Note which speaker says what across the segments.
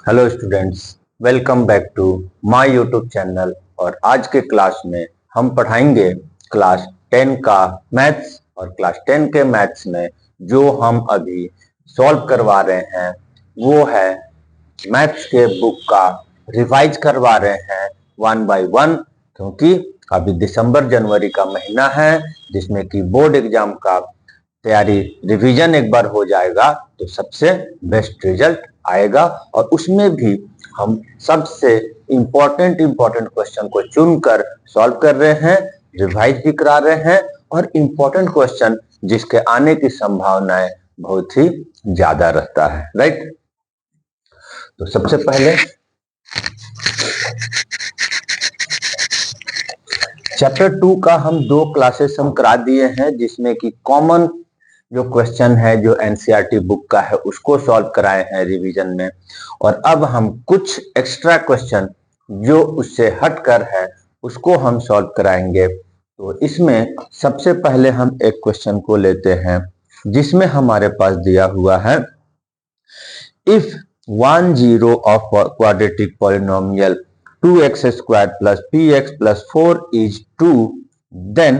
Speaker 1: Hello students, welcome back to my YouTube channel. और आज के क्लास में हम पढ़ाएंगे क्लास 10 का मैथ्स। और क्लास 10 के मैथ्स में जो हम अभी सॉल्व करवा रहे हैं वो है मैथ्स के बुक का रिवाइज करवा रहे हैं 1 बाय 1, क्योंकि अभी दिसंबर जनवरी का महीना है जिसमें कि बोर्ड एग्जाम का तैयारी रिवीजन एक बार हो जाएगा तो सबसे बेस्ट रिजल्ट आएगा। और उसमें भी हम सबसे इम्पोर्टेंट क्वेश्चन को चुनकर सॉल्व कर रहे हैं, रिवाइज भी करा रहे हैं, और इम्पोर्टेंट क्वेश्चन जिसके आने की संभावनाएं बहुत ही ज्यादा रहता है, राइट। तो सबसे पहले चैप्टर 2 का हम 2 क्लासेस हम करा दिए हैं, जिसमें कि कॉमन जो क्वेश्चन है जो एनसीईआरटी बुक का है उसको सॉल्व कराए हैं रिवीजन में। और अब हम कुछ एक्स्ट्रा क्वेश्चन जो उससे हटकर है उसको हम सॉल्व कराएंगे। तो इसमें सबसे पहले हम एक क्वेश्चन को लेते हैं जिसमें हमारे पास दिया हुआ है, if 1 zero of quadratic polynomial 2x squared plus px plus 4 is 2, then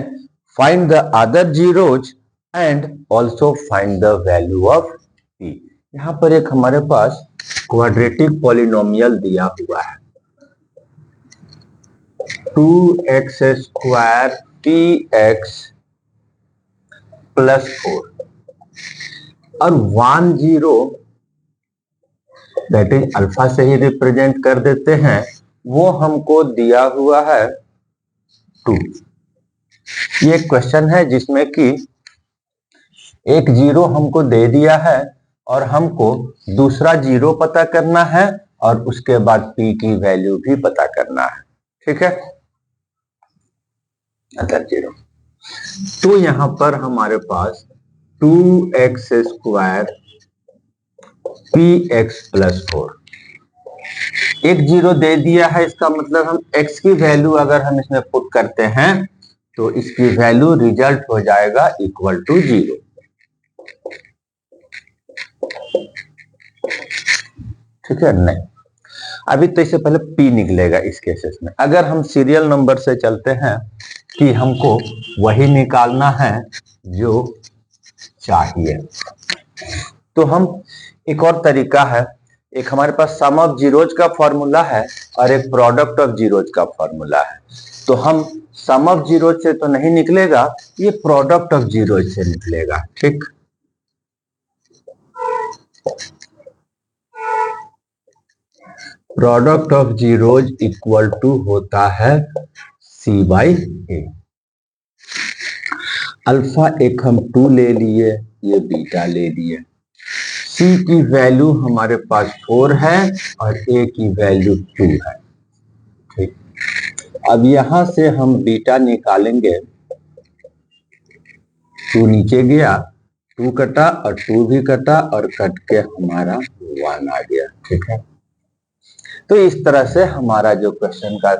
Speaker 1: find the other zeros and also find the value of p। यहाँ पर एक हमारे पास क्वाड्रेटिक पॉलिनोमियल दिया हुआ है 2x square px plus 4 और 1 जीरो दैट इज अल्फा से ही represent कर देते हैं, वो हमको दिया हुआ है 2। ये क्वेश्चन है जिसमें कि एक जीरो हमको दे दिया है और हमको दूसरा जीरो पता करना है और उसके बाद p की वैल्यू भी पता करना है, ठीक है। अदर जीरो, तो यहां पर हमारे पास 2x स्क्वायर px प्लस 4 एक जीरो दे दिया है, इसका मतलब हम x की वैल्यू अगर हम इसमें पुट करते हैं तो इसकी वैल्यू रिजल्ट हो जाएगा इक्वल टू 0, ठीक है। नहीं, अभी तो इससे पहले p निकलेगा इस केसेस में। अगर हम सीरियल नंबर से चलते हैं कि हमको वही निकालना है जो चाहिए, तो हम एक और तरीका है, एक हमारे पास सम ऑफ जीरोज का फॉर्मूला है और एक प्रोडक्ट ऑफ जीरोज का फॉर्मूला है। तो हम सम ऑफ जीरोज से तो नहीं निकलेगा, ये प्रोडक्ट ऑफ जीरोज से निकलेगा, ठीक। Product of zeros equal to होता है सी बाई ए। अल्फा एक हम 2 ले लिए, ये बीटा ले लिए, C की वैल्यू हमारे पास 4 है और A की वैल्यू 2 है, ठीक। अब यहां से हम बीटा निकालेंगे, 2 नीचे गया, 2 कटा और 2 भी कटा और कट के हमारा 1 आ गया, ठीक है। तो इस तरह से हमारा जो क्वेश्चन का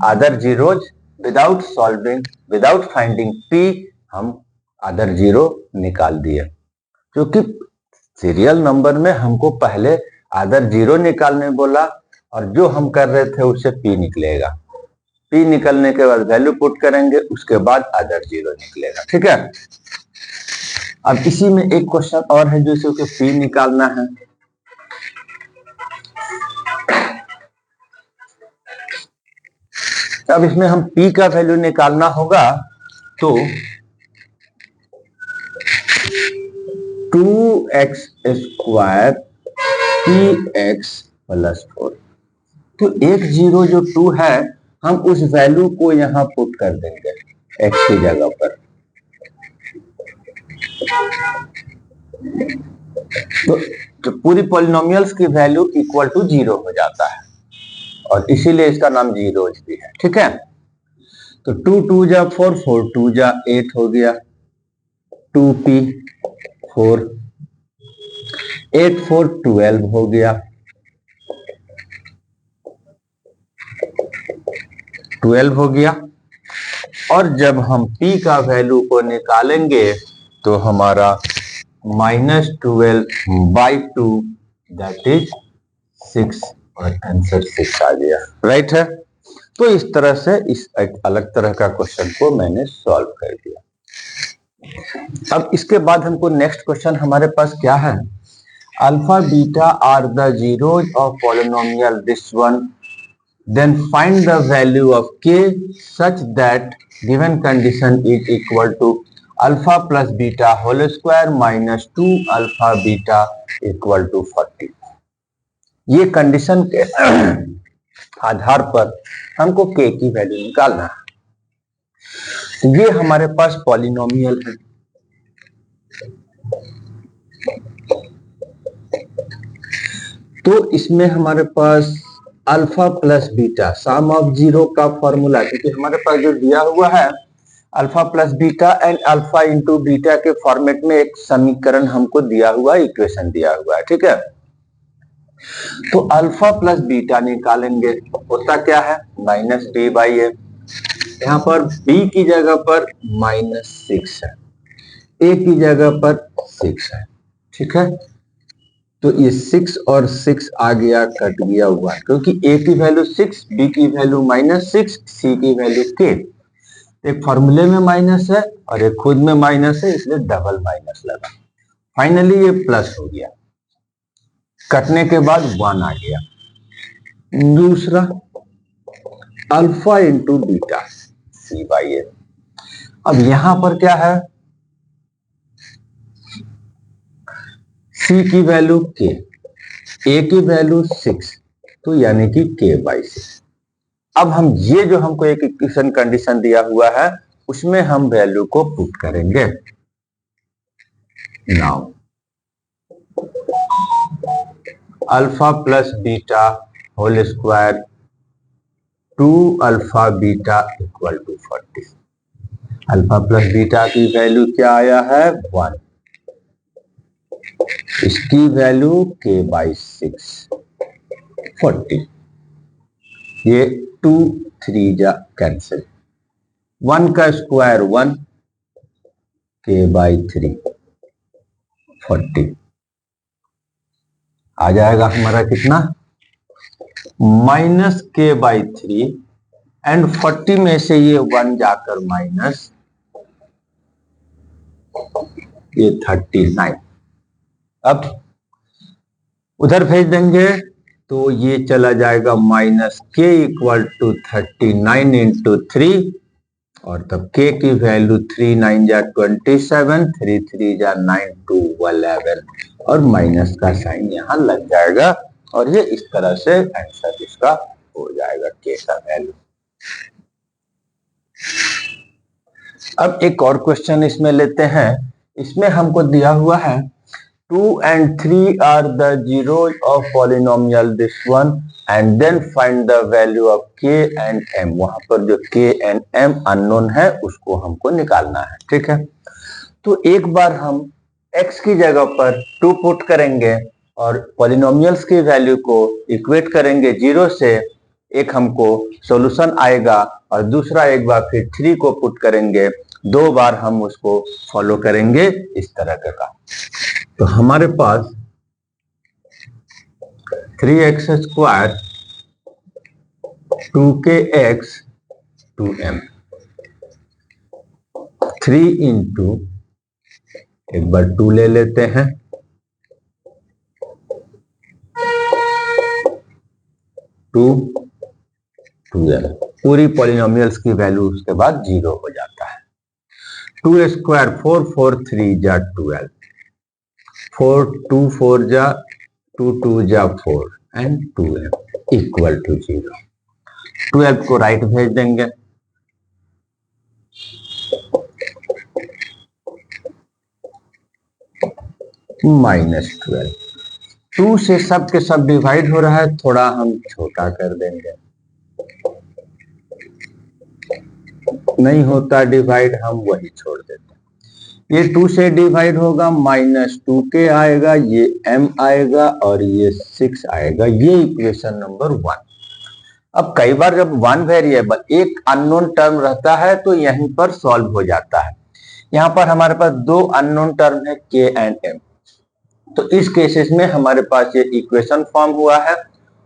Speaker 1: other zeros without solving, without finding P, हम अदर जीरो निकाल दिए। क्योंकि सीरियल नंबर में हमको पहले अदर जीरो निकालने बोला और जो हम कर रहे थे उससे p निकलेगा, p निकलने के बाद वैल्यू पुट करेंगे, उसके बाद अदर जीरो निकलेगा, ठीक है। अब इसी में एक क्वेश्चन और है जो इसे p निकालना है। अब इसमें हम p का वैल्यू निकालना होगा, तो 2x स्क्वायर px प्लस 4, तो एक जीरो जो 2 है हम उस वैल्यू को यहां पुट कर देंगे x की जगह पर। तो पूरी पॉलिनोमियल्स की वैल्यू इक्वल टू 0 हो जाता है और इसीलिए इसका नाम जीरोज भी है, ठीक है। तो 2 2 जा 4, 4 2 जा 8 हो गया, 2p 4, 8 4 12 हो गया, 12 हो गया। और जब हम p का वैल्यू को निकालेंगे तो हमारा -12/2 दैट इज 6 और आंसर 6 आ गया। राइट है। तो इस तरह से इस एक अलग तरह का क्वेश्चन को मैंने सॉल्व कर दिया। अब इसके बाद हमको नेक्स्ट क्वेश्चन हमारे पास क्या है, alpha beta are the zeros of polynomial this one, then find the value of k such that given condition is equal to alpha plus beta whole square minus 2 alpha beta equal to 40। ये condition के आधार पर हमको k की value निकालना है। ये हमारे पास polynomial है, तो इसमें हमारे पास alpha plus beta sum of zero का फॉर्मूला, क्योंकि हमारे पास जो दिया हुआ है alpha plus beta and alpha into beta के फॉर्मेट में एक समीकरण हमको दिया हुआ, इक्वेशन दिया हुआ है। ठीक है, तो अल्फा प्लस बीटा निकालेंगे, होता क्या है माइनस बी बाई ए, यहाँ पर b की जगह पर -6 है, a की जगह पर 6 है। ठीक है, तो ये 6 और 6 आ गया, कट गया हुआ, क्योंकि a की वैल्यू 6, b की वैल्यू -6, c की वैल्यू k। एक फॉर्मूले में माइनस है और एक खुद में माइनस है, इसलिए डबल माइनस लगा। फाइनली ये प्लस हो गया, कटने के बाद 1 आ गया। दूसरा alpha into beta c by a. अब यहां पर क्या है, c की वैल्यू k, a की वैल्यू 6, तो यानी कि k बाई 6। अब हम ये जो हमको एक इक्वेशन कंडीशन दिया हुआ है उसमें हम वैल्यू को पुट करेंगे। Now alpha plus beta whole square 2 alpha beta equal to 40। Alpha plus beta की वैल्यू क्या आया है 1, इसकी वैल्यू k बाई 6 40। ये 2 3 जा कैंसिल, 1 का स्क्वायर 1, k बाई 3 40 आ जाएगा हमारा कितना -k बाई 3 एंड 40 में से ये 1 जाकर माइनस, ये 39। अब उधर भेज देंगे तो ये चला जाएगा -k इक्वल टू 39 इंटू 3, और तब k की वैल्यू 3 9 जा 27, 3 3 जा 9 2 11, और माइनस का साइन यहाँ लग जाएगा, और ये इस तरह से आंसर इसका हो जाएगा k का वैल्यू। अब एक और क्वेश्चन इसमें लेते हैं। इसमें हमको दिया हुआ है 2 and 3 are the zeros of polynomial this one and then find the value of k and m। वहां पर जो k and m अननोन है उसको हमको निकालना है। ठीक है, तो एक बार हम x की जगह पर 2 पुट करेंगे और पॉलिनोमियल्स की वैल्यू को इक्वेट करेंगे 0 से, एक हमको सॉल्यूशन आएगा, और दूसरा एक बार फिर 3 को पुट करेंगे, 2 बार हम उसको फॉलो करेंगे इस तरह का। तो हमारे पास 3x square 2kx 2m, 3 into, एक बार 2 ले लेते हैं, 2 2m, पूरी पॉलिनोमियल्स की वैल्यू उसके बाद 0 हो जाता है। 2 स्क्वायर 4 4 3 जा 12, 4 2 4 जा 2 2 जा 4 एंड 2m इक्वल टू 0। 12 को राइट भेज देंगे, -12। 2 से सब के सब डिवाइड हो रहा है, थोड़ा हम छोटा कर देंगे, नहीं होता डिवाइड हम वही छोड़ देते हैं। ये 2 से डिवाइड होगा, -2k आएगा, ये m आएगा और ये 6 आएगा। ये इक्वेशन नंबर 1। अब कई बार जब 1 वेरिएबल एक अननोन टर्म रहता है तो यहीं पर सॉल्व हो जाता है। यहाँ पर हमारे पास 2 अननोन टर्म है k एंड m, तो इस केसेस में हमारे पास ये इक्वेशन फॉर्म हुआ है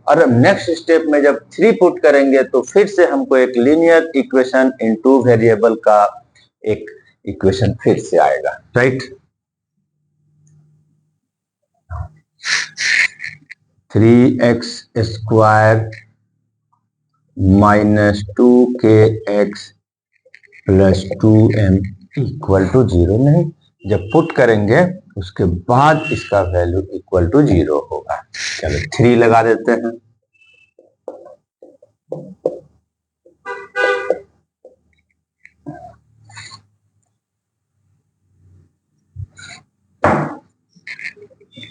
Speaker 1: और अब नेक्स्ट स्टेप में जब 3 पुट करेंगे तो फिर से हमको एक लीनियर इक्वेशन इन 2 वेरिएबल का एक इक्वेशन फिर से आएगा, right. 3x square minus 2kx plus 2m equal to 0 नहीं, जब पुट करेंगे उसके बाद इसका वैल्यू इक्वल टू 0 होगा। चलो 3 लगा देते हैं।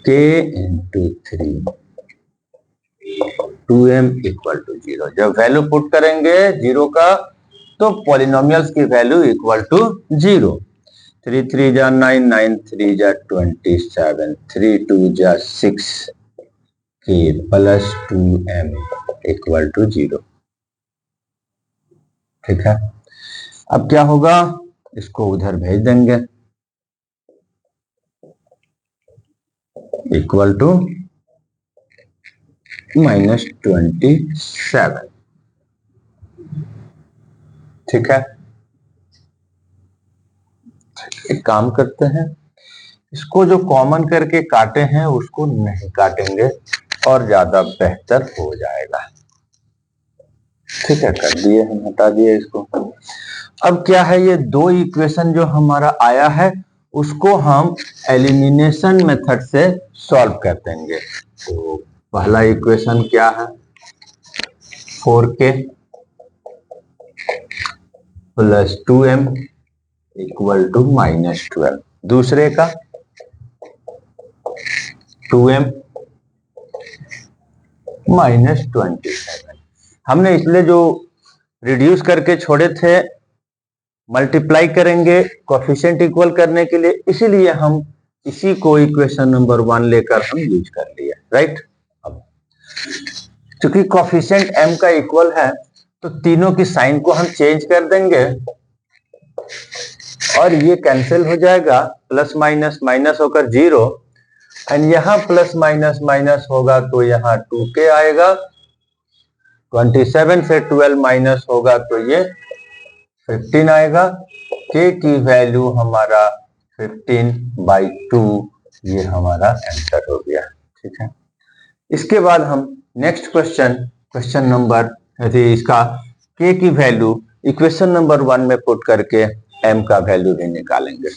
Speaker 1: k into 3 2m equal to 0। जब वैल्यू पुट करेंगे 0 का तो पॉलिनोमियल्स की वैल्यू इक्वल टू 0। 3 3 जा 9, 9 3 जा 27, 3 2 जा 6 k plus 2m equal to 0। ठीक है, अब क्या होगा, इसको उधर भेज देंगे, इक्वल टू -27। ठीक है, एक काम करते हैं, इसको जो कॉमन करके काटे हैं उसको नहीं काटेंगे और ज्यादा बेहतर हो जाएगा। ठीक है, कर दिए हम, हटा दिए इसको। अब क्या है, ये 2 इक्वेशन जो हमारा आया है उसको हम एलिमिनेशन मेथड से सॉल्व कर देंगे। तो पहला इक्वेशन क्या है, 4k plus 2m equal to -12। दूसरे का 2m -27। हमने इसलिए जो रिड्यूस करके छोड़े थे मल्टीप्लाई करेंगे कोफिशिएंट इक्वल करने के लिए, इसीलिए हम इसी को इक्वेशन नंबर 1 लेकर हम यूज कर लिए, राइट। अब क्योंकि कोफिशिएंट m का इक्वल है तो तीनों की साइन को हम चेंज कर देंगे और ये कैंसिल हो जाएगा, प्लस माइनस माइनस होकर 0, एंड यहाँ प्लस माइनस माइनस होगा तो यहाँ 2k आएगा। 27 से 12 माइनस होगा तो ये 15 आएगा। k की वैल्यू हमारा 15/2, ये हमारा आंसर हो गया। ठीक है, इसके बाद हम नेक्स्ट क्वेश्चन नंबर इसका k की वैल्यू इक्वेशन नंबर 1 में पुट करके m का वैल्यू भी निकालेंगे।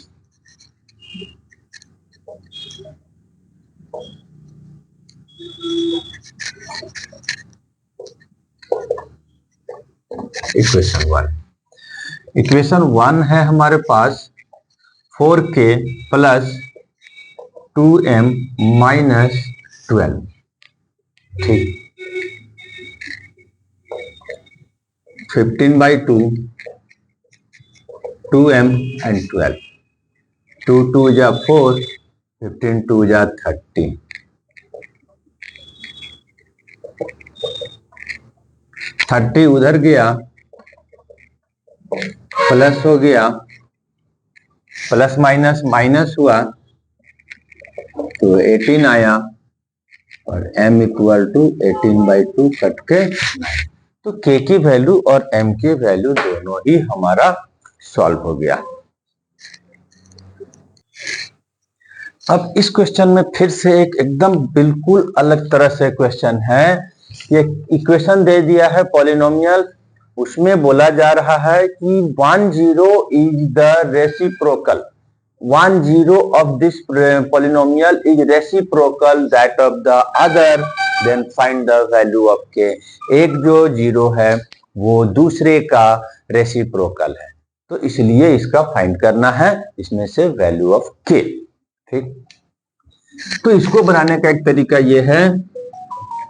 Speaker 1: इक्वेशन 1 है हमारे पास 4k प्लस 2m माइनस 12। ठीक, 15/2, 2m and 12, 2 2 जा 4, 15 2 जा 30, 30 उधर गया, प्लस हो गया, प्लस माइनस माइनस हुआ तो 18 आया और m इक्वल टू 18/2 कट के 9। तो k की वैल्यू और m की वैल्यू दोनों ही हमारा सॉल्व हो गया। अब इस क्वेश्चन में फिर से एक एकदम बिल्कुल अलग तरह से क्वेश्चन है। ये इक्वेशन दे दिया है पॉलिनोमियल, उसमें बोला जा रहा है कि 10 is the reciprocal, 10 of this polynomial is reciprocal that of the other, then find the value of k। एक जो 0 है वो दूसरे का रेसिप्रोकल है, तो इसलिए इसका फाइंड करना है इसमें से वैल्यू ऑफ k। ठीक, तो इसको बनाने का एक तरीका ये है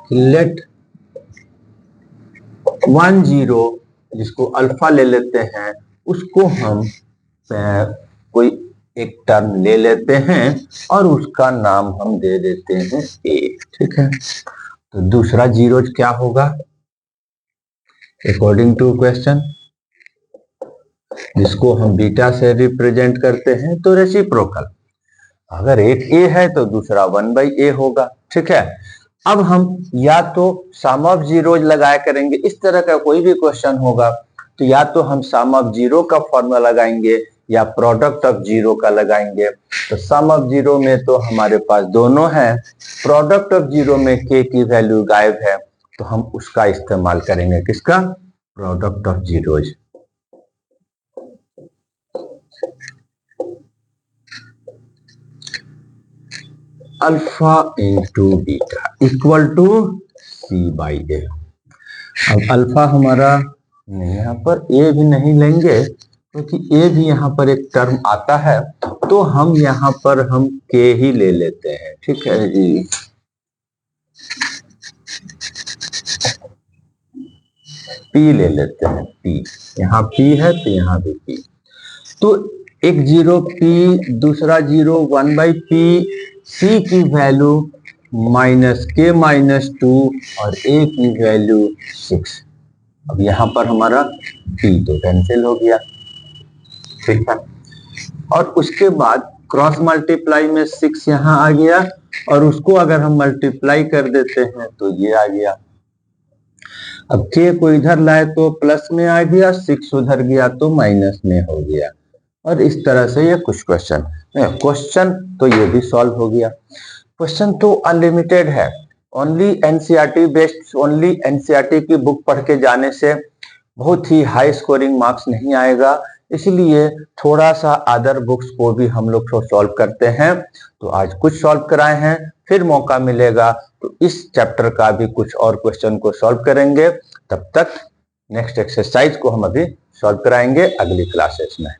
Speaker 1: कि लेट 10 जिसको अल्फा ले लेते हैं उसको हम कोई एक टर्म ले लेते हैं और उसका नाम हम दे देते हैं a। ठीक है, तो दूसरा 0 क्या होगा अकॉर्डिंग टू क्वेश्चन, जिसको हम बीटा से रिप्रेजेंट करते हैं, तो रेसिप्रोकल। अगर एक a है तो दूसरा 1/a होगा। ठीक है, अब हम या तो सम ऑफ जीरोज लगाया करेंगे, इस तरह का कोई भी क्वेश्चन होगा तो या तो हम सम ऑफ जीरो का फॉर्मूला लगाएंगे या प्रोडक्ट ऑफ जीरो का लगाएंगे। तो सम ऑफ जीरो में तो हमारे पास दोनों है, प्रोडक्ट ऑफ जीरो में के की वैल्यू गायब है तो हम उसका इस्तेमाल करेंगे, किसका? Product of zeros. Alpha into beta equal to c by a. अब अल्फा हमारा नहीं, यहाँ पर ए भी नहीं लेंगे क्योंकि ए भी यहाँ पर एक टर्म आता है तो हम यहाँ पर हम के ही ले लेते हैं। ठीक है जी, पी ले लेते हैं, पी यहाँ पी है तो यहाँ भी पी। तो एक जीरो पी, दूसरा जीरो 1/p, सी की वैल्यू -k-2 और a की वैल्यू 6। अब यहाँ पर हमारा p तो कैंसिल हो गया, ठीक है। और उसके बाद क्रॉस मल्टीप्लाई में 6 यहाँ आ गया और उसको अगर हम मल्टीप्लाई कर देते हैं तो ये आ गया। अब k को इधर लाए तो प्लस में आ गया, 6 उधर गया तो माइनस में हो गया। और इस तरह से ये कुछ क्वेश्चन तो ये भी सॉल्व हो गया। क्वेश्चन तो अनलिमिटेड है, only NCERT based, only NCERT की बुक पढ़ के जाने से बहुत ही हाई स्कोरिंग मार्क्स नहीं आएगा, इसलिए थोड़ा सा अदर बुक्स को भी हम लोग सॉल्व करते हैं। तो आज कुछ सॉल्व कराए हैं, फिर मौका मिलेगा तो इस चैप्टर का भी कुछ और क्वेश्चन को सॉल्व करेंगे। तब तक नेक्स्ट एक्सरसाइज को हम अभी सॉल्व कराएंगे अगली क्लासेस में।